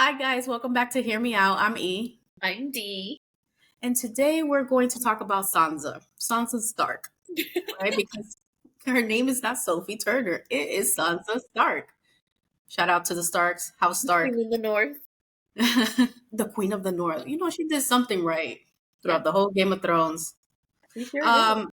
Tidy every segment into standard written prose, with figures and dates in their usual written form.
Hi, guys. Welcome back to Hear Me Out. I'm E. I'm D. And today we're going to talk about Sansa Stark, right? Because her name is not Sophie Turner, it is Sansa Stark. Shout out to the Starks, House Stark, Queen in the North. the Queen of the North. She did something right Yeah, throughout the whole Game of Thrones. she sure did. Um,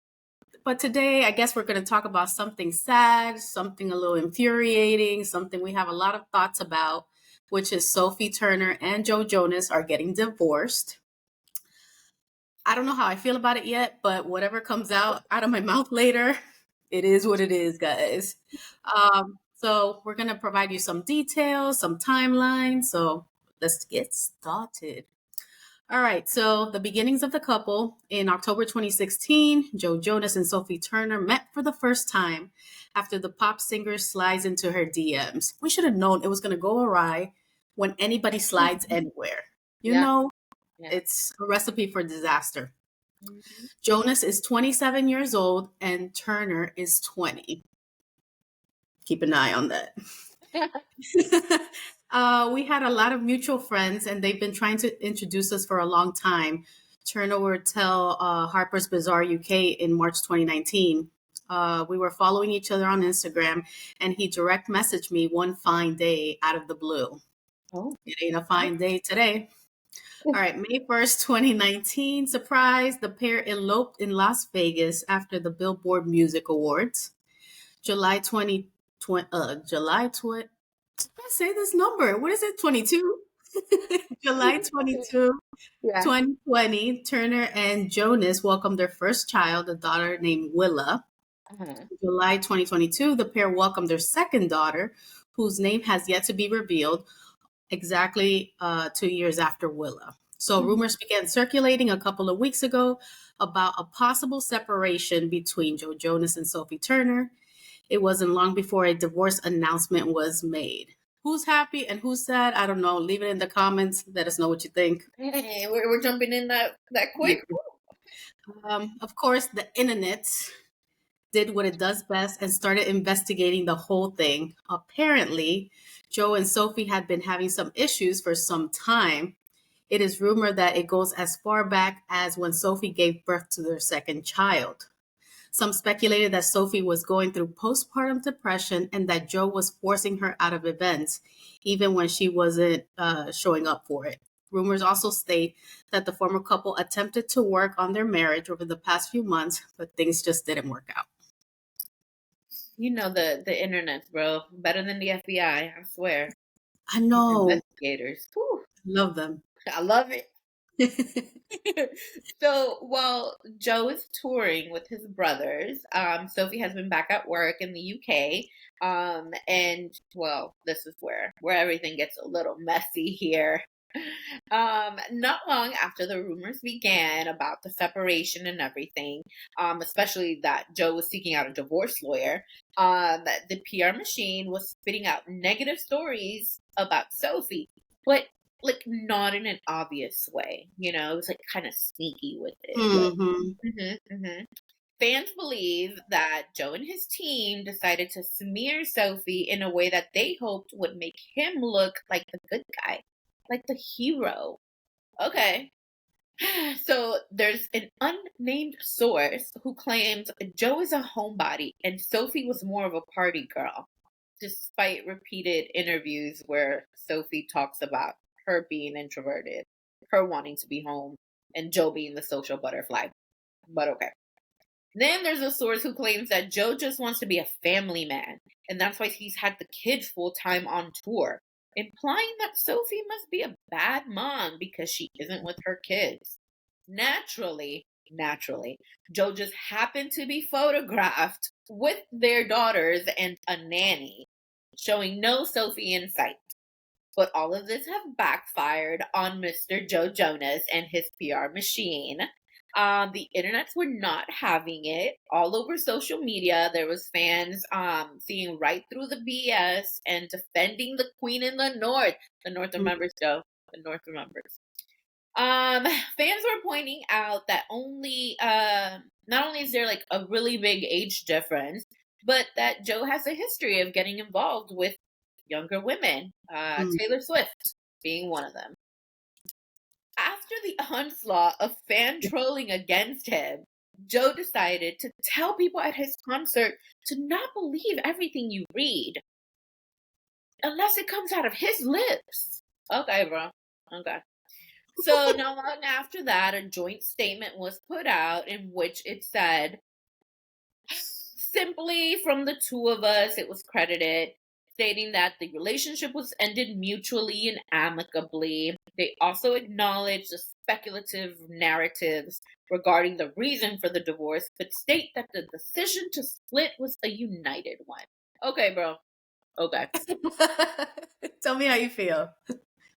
but today, I guess we're going to talk about something sad, something a little infuriating, something we have a lot of thoughts about, which is Sophie Turner and Joe Jonas are getting divorced. I don't know how I feel about it yet, but whatever comes out of my mouth later, it is what it is, guys. So we're gonna provide you some details, some timelines. So let's get started. All right. So the beginnings of the couple in October 2016, Joe Jonas and Sophie Turner met for the first time after the pop singer slides into her DMs. We should have known it was gonna go awry when anybody slides anywhere. You Yeah, know, yeah. it's a recipe for disaster. Mhm. Jonas is 27 years old and Turner is 20. Keep an eye on that. We had a lot of mutual friends and they've been trying to introduce us for a long time. Turner would tell Harper's Bazaar UK in March 2019. We were following each other on Instagram and he direct messaged me one fine day out of the blue. Oh, It ain't a fine day today. All right, May 1st, 2019, surprise, the pair eloped in Las Vegas after the Billboard Music Awards. July 2020, July 20, I say this number, what is it, 22? July 22, yeah. 2020, Turner and Jonas welcomed their first child, a daughter named Willa. Uh-huh. July 2022, the pair welcomed their second daughter, whose name has yet to be revealed, exactly 2 years after Willa. So rumors began circulating a couple of weeks ago about a possible separation between Joe Jonas and Sophie Turner. It wasn't long before a divorce announcement was made. Who's happy and who's sad? I don't know. Leave it in the comments. Let us know what you think. Hey, we're jumping in that quick. Of course, the innanets did what it does best and started investigating the whole thing. Apparently, Joe and Sophie had been having some issues for some time. It is rumored that it goes as far back as when Sophie gave birth to their second child. Some speculated that Sophie was going through postpartum depression and that Joe was forcing her out of events, even when she wasn't showing up for it. Rumors also state that the former couple attempted to work on their marriage over the past few months, but things just didn't work out. You know the internet, bro. Better than the FBI, I swear. I know. Investigators. Whew, Love them. I love it. So while Joe is touring with his brothers, Sophie has been back at work in the UK. And well, this is where everything gets a little messy here. Not long after the rumors began about the separation and everything, especially that Joe was seeking out a divorce lawyer, the PR machine was spitting out negative stories about Sophie, but like not in an obvious way. It was like kind of sneaky with it. Hmm. Fans believe that Joe and his team decided to smear Sophie in a way that they hoped would make him look like the good guy, like the hero. Okay. So there's an unnamed source who claims Joe is a homebody and Sophie was more of a party girl, despite repeated interviews where Sophie talks about her being introverted, her wanting to be home, and Joe being the social butterfly. But okay. Then there's a source who claims that Joe just wants to be a family man, and that's why he's had the kids full time on tour, implying that Sophie must be a bad mom because she isn't with her kids. Naturally, Joe just happened to be photographed with their daughters and a nanny, showing no Sophie in sight. But all of this have backfired on Mr. Joe Jonas and his PR machine. The internets were not having it. All over social media, there was fans seeing right through the BS and defending the Queen in the North. The North remembers, Joe. The North remembers. Fans were pointing out that not only is there like a really big age difference, but that Joe has a history of getting involved with younger women. Taylor Swift, being one of them. After the onslaught of fan trolling against him, Joe decided to tell people at his concert to not believe everything you read unless it comes out of his lips. Okay, bro. Okay. So, not long after that, a joint statement was put out in which it said, simply from the two of us, it was credited, stating that the relationship was ended mutually and amicably. They also acknowledged the speculative narratives regarding the reason for the divorce, but state that the decision to split was a united one. Okay, bro. Okay. Tell me how you feel.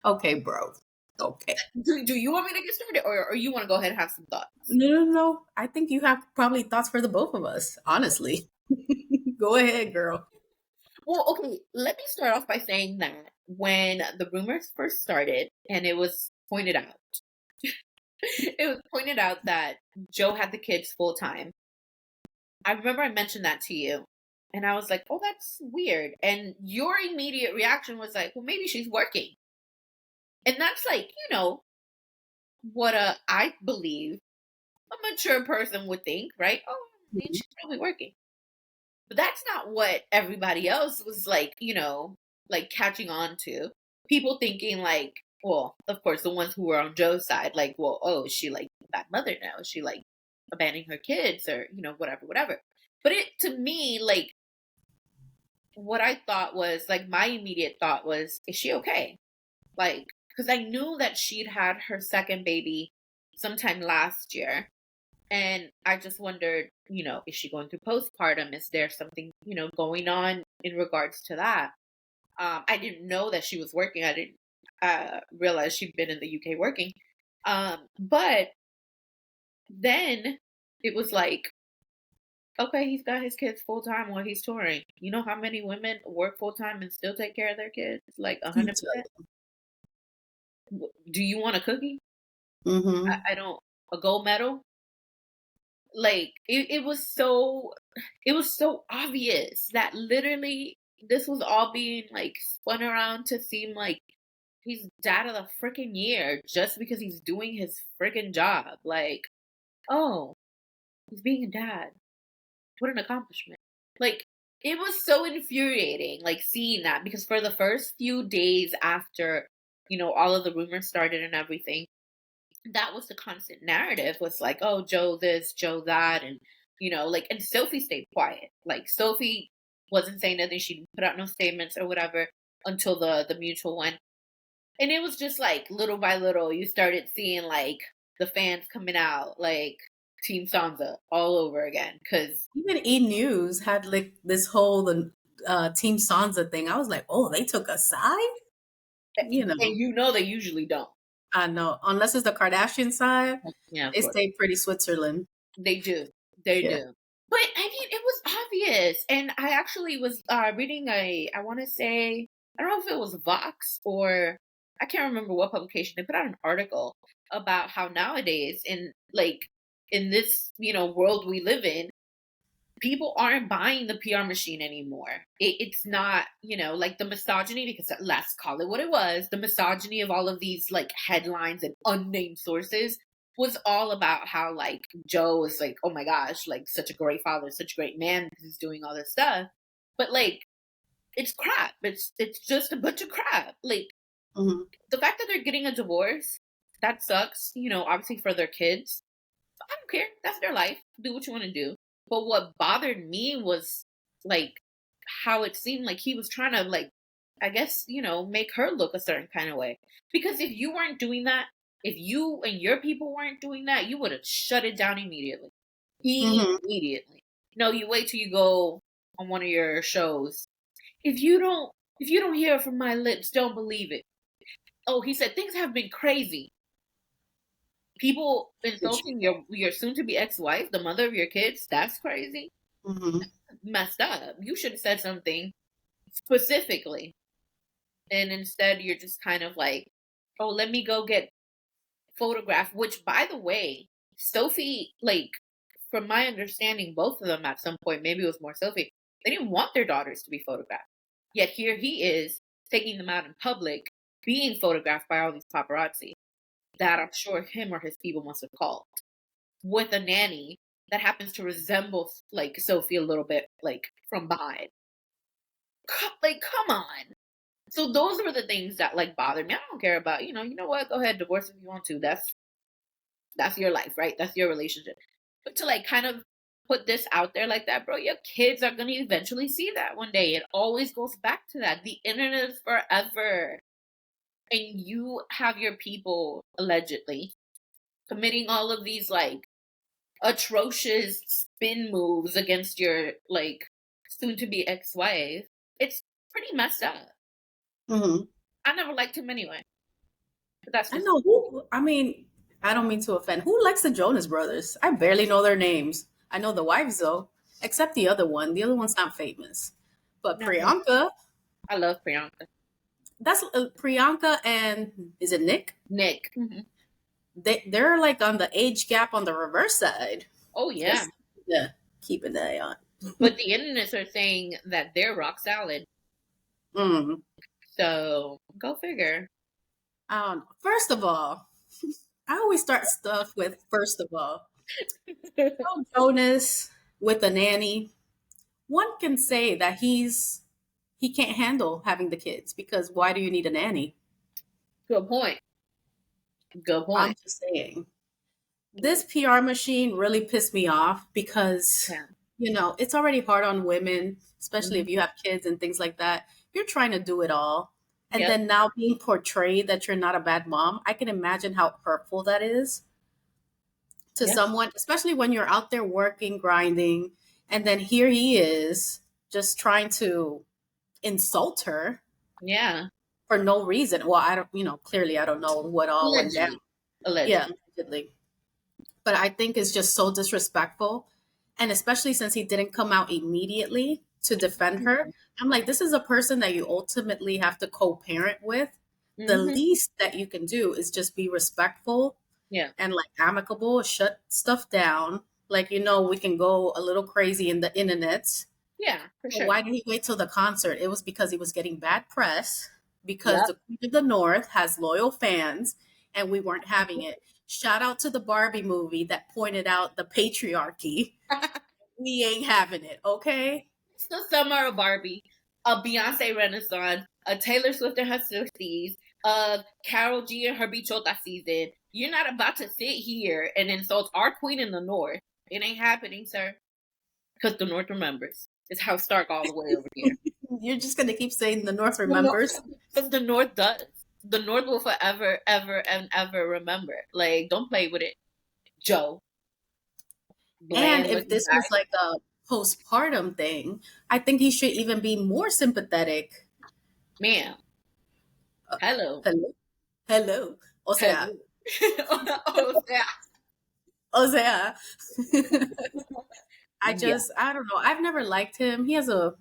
Okay, bro. Okay. Do you want me to get started, or you want to go ahead and have some thoughts? No. I think you have probably thoughts for the both of us, honestly. Go ahead, girl. Well, okay, let me start off by saying that when the rumors first started and it was pointed out, it was pointed out that Joe had the kids full time. I remember I mentioned that to you. And I was like, oh, that's weird. And your immediate reaction was like, well, maybe she's working. And that's like, what I believe a mature person would think, right? Oh, I mean, Mhm. she's probably working. But that's not what everybody else was like, like catching on to. People thinking like, well, of course, the ones who were on Joe's side, like, well, oh, is she like a bad mother now? Is she like abandoning her kids or, whatever. But it, to me, like, what I thought was, like, my immediate thought was, is she okay? Like, because I knew that she'd had her second baby sometime last year. And I just wondered, is she going through postpartum? Is there something, going on in regards to that? I didn't know that she was working. I didn't realize she'd been in the UK working. But then it was like, okay, he's got his kids full time while he's touring. You know how many women work full time and still take care of their kids? Like You 100%. Do you want a cookie? Mm-hmm. I don't. A gold medal? Like it was so obvious that literally this was all being like spun around to seem like he's dad of the freaking year just because he's doing his freaking job. Like, oh, he's being a dad. What an accomplishment. Like, it was so infuriating, like seeing that, because for the first few days after, all of the rumors started and everything, that was the constant narrative, was like, oh, Joe this, Joe that. And like, and Sophie stayed quiet. Like, Sophie wasn't saying nothing. She didn't put out no statements or whatever until the mutual one. And it was just like, little by little, you started seeing like the fans coming out, like Team Sansa all over again, because Even E News had like this whole Team Sansa thing. I was like, oh, they took a side? You and know, they usually don't. I know. Unless it's the Kardashian side, Yeah, of they course. stay pretty Switzerland. They do. They Yeah. do. But I mean, it was obvious. And I actually was reading I want to say, I don't know if it was Vox or I can't remember what publication. They put out an article about how nowadays in this, world we live in, people aren't buying the PR machine anymore. It's not, like the misogyny, because let's call it what it was. The misogyny of all of these like headlines and unnamed sources was all about how like Joe is like, oh my gosh, like such a great father, such a great man because he's doing all this stuff. But like, it's crap. It's just a bunch of crap. Like, Hmm. the fact that they're getting a divorce, that sucks, obviously for their kids. I don't care. That's their life. Do what you want to do. But what bothered me was like how it seemed like he was trying to like, I guess, make her look a certain kind of way. Because if you weren't doing that, if you and your people weren't doing that, you would have shut it down immediately. Hmm. Immediately. No, you wait till you go on one of your shows. If you don't hear it from my lips, don't believe it. Oh, he said things have been crazy. People insulting your soon to be ex-wife, the mother of your kids, that's crazy. Hmm. Messed up. You should have said something specifically. And instead you're just kind of like, oh, let me go get photographed, which by the way, Sophie, like, from my understanding, both of them at some point, maybe it was more Sophie, they didn't want their daughters to be photographed. Yet here he is taking them out in public being photographed by all these paparazzi that I'm sure him or his people must have called, with a nanny that happens to resemble like Sophie a little bit, like from behind. Like, come on. So those were the things that like bothered me. I don't care about, you know what? Go ahead, divorce if you want to. That's your life, right? That's your relationship. But to like kind of put this out there like that, bro, your kids are gonna eventually see that one day. It always goes back to that. The internet is forever. And you have your people allegedly committing all of these like atrocious spin moves against your like soon to be ex-wife. It's pretty messed up. Hmm. I never liked him anyway. But that's I just know who. I mean, I don't mean to offend. Who likes the Jonas Brothers? I barely know their names. I know the wives though, except the other one. The other one's not famous. But no. Priyanka, I love Priyanka. that's Priyanka and is it Nick? Nick. Mm-hmm. They're like on the age gap on the reverse side. Oh yeah. Just yeah, keep an eye on. But the internets are saying that they're rock solid. Mm. So go figure. First of all, I always start stuff with first of all. Joe Jonas with a nanny. One can say that he can't handle having the kids because why do you need a nanny? Good point. Good I'm point. just saying. This PR machine really pissed me off because, Yeah. it's already hard on women, especially Mhm. if you have kids and things like that. You're trying to do it all. And Yep. then now being portrayed that you're not a bad mom, I can imagine how hurtful that is to Yep. someone, especially when you're out there working, grinding, and then here he is just trying to insult her Yeah. for no reason. Well, I don't, clearly I don't know what all went down. Allegedly. Yeah, Allegedly. allegedly. But I think it's just so disrespectful. And especially since he didn't come out immediately to defend her, I'm like, this is a person that you ultimately have to co parent with. The Mm-hmm. least that you can do is just be respectful Yeah. and like amicable, shut stuff down. Like, we can go a little crazy in the internets. Yeah, for But sure. why did he wait till the concert? It was because he was getting bad press, because Yep. the Queen of the North has loyal fans, and we weren't having it. Shout out to the Barbie movie that pointed out the patriarchy. We ain't having it, okay? It's the summer of Barbie, a Beyonce Renaissance, a Taylor Swift in her 60s, a Carol G in her Bichota season. You're not about to sit here and insult our queen in the North. It ain't happening, sir. Because the North remembers. It's how Stark all the way over here. You're just gonna keep saying the North No, remembers. because the North does. The North will forever, ever, and ever remember. Like, don't play with it, Joe. And Bland if looking this guy. was like a postpartum thing, I think he should even be more sympathetic. Ma'am. Hello. Hello, hello. O sea, Hello. Oh, yeah. o sea. Yeah. I don't know. I've never liked him. He has I'm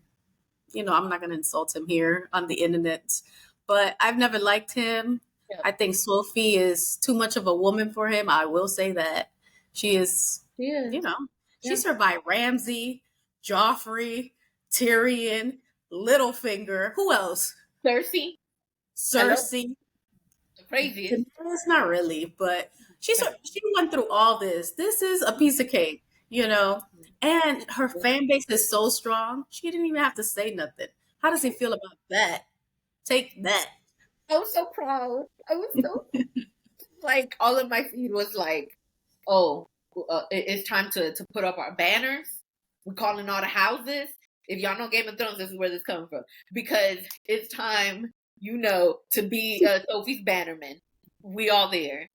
not going to insult him here on the internet, but I've never liked him. Yep. I think Sophie is too much of a woman for him. I will say that. She is, She you is. know, she Yeah. survived Ramsay, Joffrey, Tyrion, Littlefinger. Who else? Cersei. Hello. Cersei. The craziest. Daenerys, not really, but Yeah. she went through all this. This is a piece of cake, and her fan base is so strong. She didn't even have to say nothing. How does he feel about that? Take that. I was so proud. I was so like all of my feed was like, oh, it's time to put up our banners. We're calling all the houses. If y'all know Game of Thrones, this is where this comes from because it's time, to be Sophie's bannerman. We all there.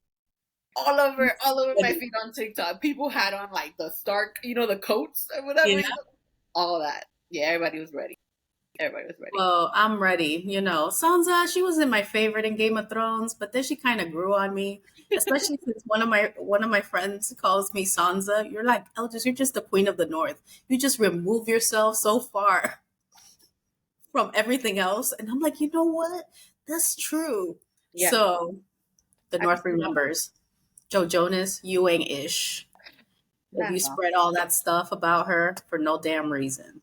All over my feed on TikTok, people had on like the Stark, the coats or whatever. Yeah. All that. Yeah, everybody was ready. Everybody was ready. Well, I'm ready. Sansa, she wasn't my favorite in Game of Thrones, but then she kind of grew on me. Especially since one of my friends calls me Sansa. You're like, Eldris, you're just the Queen of the North. You just remove yourself so far from everything else. And I'm like, you know what? That's true. Yeah, So the I can North see that. remembers. Joe Jonas, you ain't ish. If you That's all. spread all that stuff about her for no damn reason.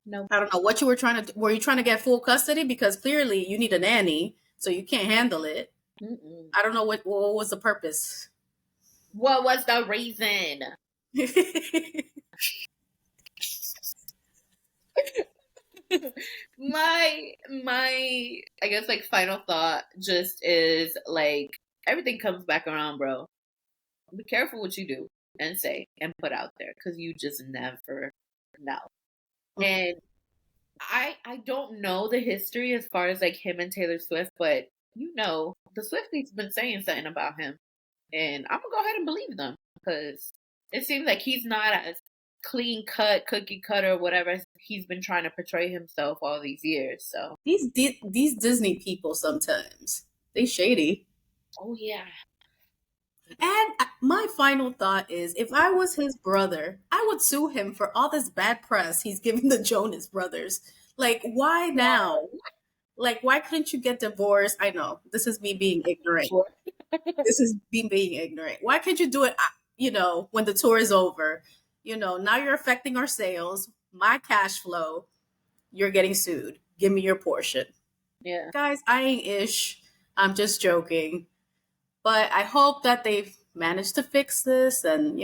No. I don't know what you were trying to. Were you trying to get full custody? Because clearly you need a nanny. so you can't handle it. Mm-mm. I don't know what was the purpose. What was the reason? my I guess like final thought just is like everything comes back around, bro. Be careful what you do and say and put out there because you just never know. And I don't know the history as far as like him and Taylor Swift, but the Swifties been saying something about him, and I'm gonna go ahead and believe them because it seems like he's not as clean cut, cookie cutter, whatever he's been trying to portray himself all these years. So, These Disney people sometimes they shady. oh yeah, And my final thought is, if I was his brother, I would sue him for all this bad press he's giving the Jonas Brothers. Like, why now? Like, why couldn't you get divorced? I know this is me being ignorant. sure. This is me being ignorant. Why can't you do it? When the tour is over. Now you're affecting our sales, my cash flow. You're getting sued. Give me your portion, Yeah, guys. I ain't ish. I'm just joking. But I hope that they've managed to fix this, and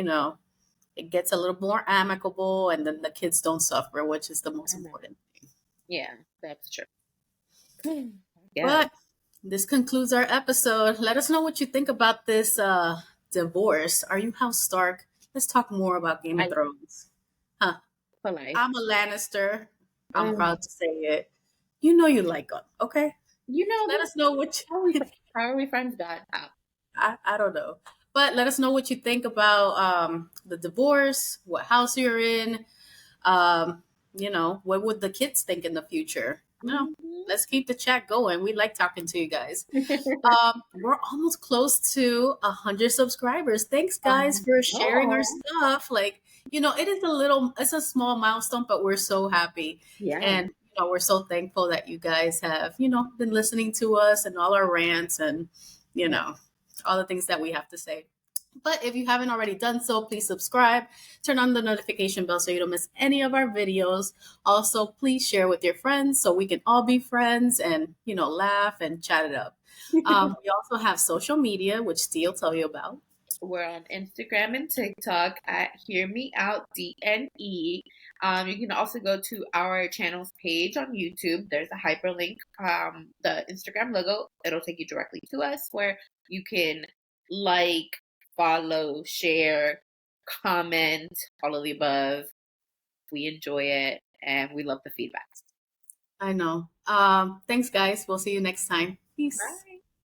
it gets a little more amicable, and then the kids don't suffer, which is the most I know. important thing. Yeah, that's true. Yeah, But this concludes our episode. Let us know what you think about this divorce. Are you House Stark? Let's talk more about Game of I Thrones. Huh. for life. I'm a Lannister. I'm Um, proud to say it. You know you like them, okay? you know, Let us know what how are we, how are we friends, God? I don't know. But let us know what you think about the divorce, what house you're in. Um, what would the kids think in the future? Mhm. Let's keep the chat going. We like talking to you guys. We're almost close to 100 subscribers. Thanks, guys, for sharing our No. stuff. Like, it's a small milestone, but we're so happy. Yeah. And, we're so thankful that you guys have, been listening to us and all our rants and, you Yeah. know, all the things that we have to say. But if you haven't already done so, please subscribe, turn on the notification bell so you don't miss any of our videos. Also, please share with your friends so we can all be friends and, laugh and chat it up. We also have social media, which Steve will tell you about. We're on Instagram and TikTok at Hear Me Out DNE. You can also go to our channel's page on YouTube. There's a hyperlink, the Instagram logo. It'll take you directly to us where you can like, follow, share, comment, all of the above. We enjoy it and we love the feedback. I know. Thanks, guys. We'll see you next time. Peace. Bye.